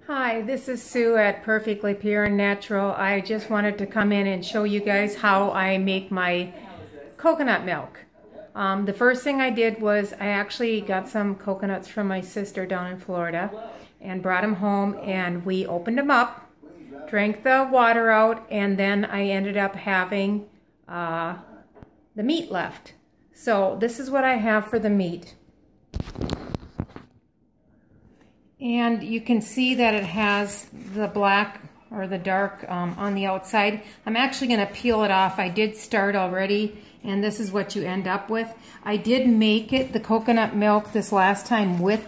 Hi, this is Sue at Perfectly Pure and Natural. I just wanted to come in and show you guys how I make my coconut milk. The first thing I did was I actually got some coconuts from my sister down in Florida and brought them home, and we opened them up, drank the water out, and then I ended up having the meat left. So this is what I have for the meat. And you can see that it has the black or the dark on the outside. I'm actually going to peel it off. I did start already, and this is what you end up with. I did make it, the coconut milk, this last time with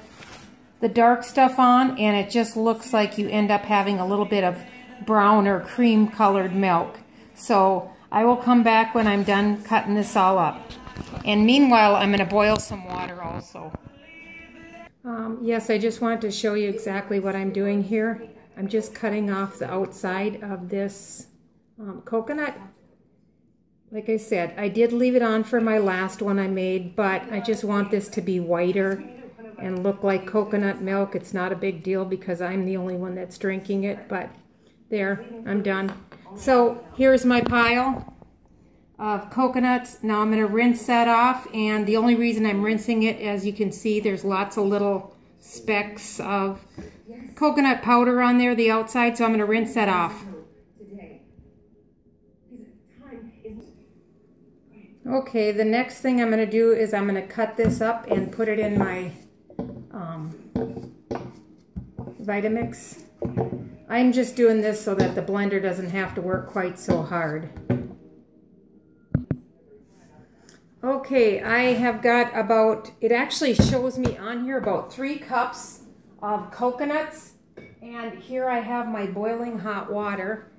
the dark stuff on, and it just looks like you end up having a little bit of brown or cream colored milk. So I will come back when I'm done cutting this all up. And meanwhile, I'm going to boil some water also. Yes, I just wanted to show you exactly what I'm doing here. I'm just cutting off the outside of this coconut. Like I said, I did leave it on for my last one I made, but I just want this to be whiter and look like coconut milk. It's not a big deal because I'm the only one that's drinking it, but there, I'm done. So here's my pile of coconuts. Now I'm going to rinse that off, and the only reason I'm rinsing it, as you can see, there's lots of little specks of coconut powder on there, the outside, so I'm going to rinse that off. Okay, the next thing I'm going to do is I'm going to cut this up and put it in my Vitamix. I'm just doing this so that the blender doesn't have to work quite so hard. Okay, I have got about, it actually shows me on here about 3 cups of coconuts, and here I have my boiling hot water,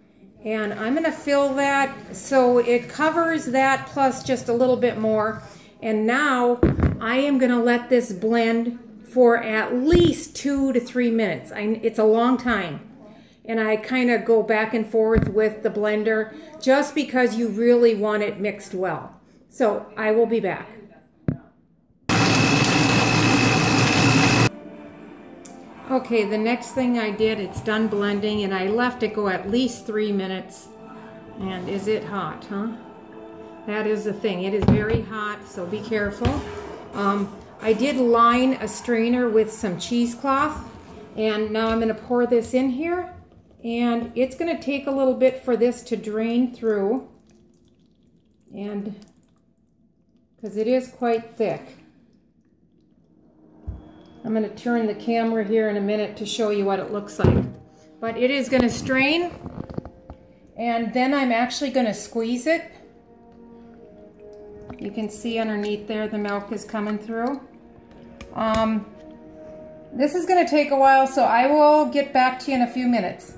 and I'm going to fill that so it covers that plus just a little bit more. And now I am going to let this blend for at least 2 to 3 minutes. It's a long time, and I kind of go back and forth with the blender just because you really want it mixed well. So I will be back. Okay, the next thing I did, it's done blending, and I left it go at least 3 minutes. And is it hot, huh? That is the thing. It is very hot, so be careful. I did line a strainer with some cheesecloth, and now I'm going to pour this in here, and it's going to take a little bit for this to drain through, and because it is quite thick. I'm going to turn the camera here in a minute to show you what it looks like. But it is going to strain, and then I'm actually going to squeeze it. You can see underneath there the milk is coming through. This is going to take a while, so I will get back to you in a few minutes.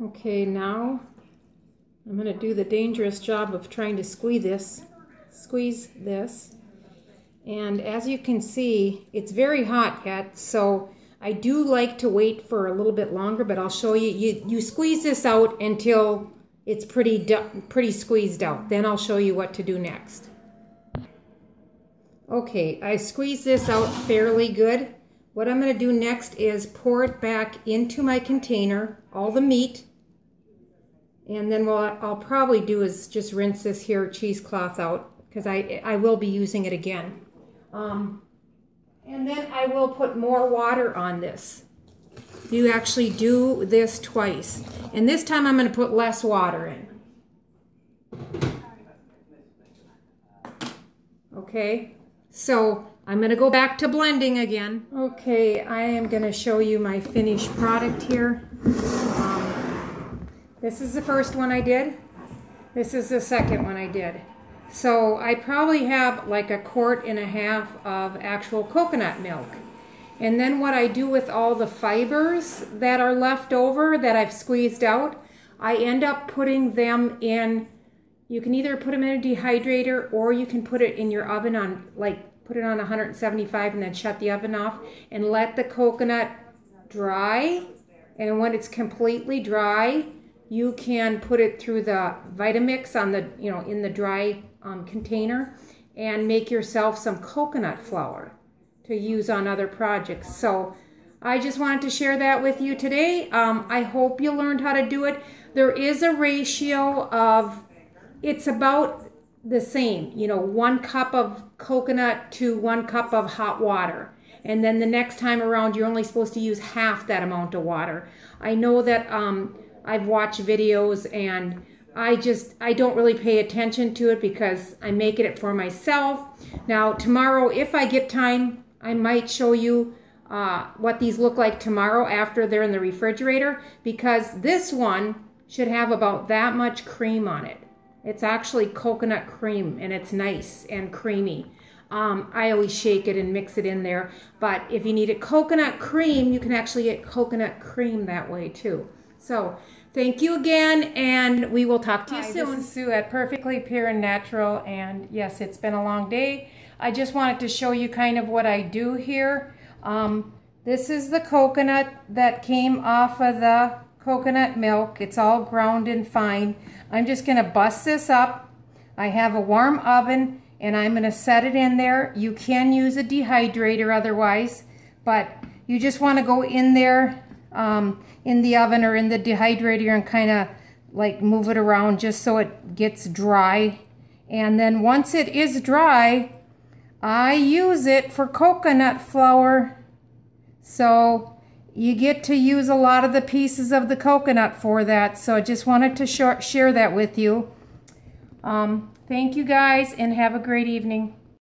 Okay, now I'm going to do the dangerous job of trying to squeeze this. And as you can see, it's very hot yet, so I do like to wait for a little bit longer, but I'll show you. You squeeze this out until it's pretty squeezed out. Then I'll show you what to do next. Okay, I squeezed this out fairly good. What I'm going to do next is pour it back into my container, all the meat. And then what I'll probably do is just rinse this here cheesecloth out, because I will be using it again. And then I will put more water on this. You actually do this twice. And this time I'm going to put less water in. Okay, so I'm going to go back to blending again. Okay, I am going to show you my finished product here. This is the first one I did. This is the second one I did. So I probably have like 1.5 quarts of actual coconut milk. And then what I do with all the fibers that are left over that I've squeezed out, I end up putting them in, you can either put them in a dehydrator or you can put it in your oven on, put it on 175 and then shut the oven off and let the coconut dry. And when it's completely dry, you can put it through the Vitamix on the, in the dry container and make yourself some coconut flour. to use on other projects. So I just wanted to share that with you today. I hope you learned how to do it. There is a ratio of, it's about the same, you know, 1 cup of coconut to 1 cup of hot water. And then the next time around, you're only supposed to use half that amount of water. I know that I've watched videos and I don't really pay attention to it because I'm making it for myself. Now, tomorrow, if I get time, I might show you what these look like tomorrow after they're in the refrigerator, because this one should have about that much cream on it. It's actually coconut cream and it's nice and creamy. I always shake it and mix it in there, but if you need a coconut cream, you can actually get coconut cream that way too. So thank you again, and we will talk to you soon. This is Sue at Perfectly Pure and Natural, and yes, it's been a long day. I just wanted to show you kind of what I do here. This is the coconut that came off of the coconut milk. It's all ground and fine. I'm just going to bust this up. I have a warm oven, and I'm going to set it in there. You can use a dehydrator otherwise, but you just want to go in there in the oven or in the dehydrator and kind of like move it around just so it gets dry. And then once it is dry, I use it for coconut flour. So you get to use a lot of the pieces of the coconut for that. So I just wanted to share that with you. Thank you guys, and have a great evening.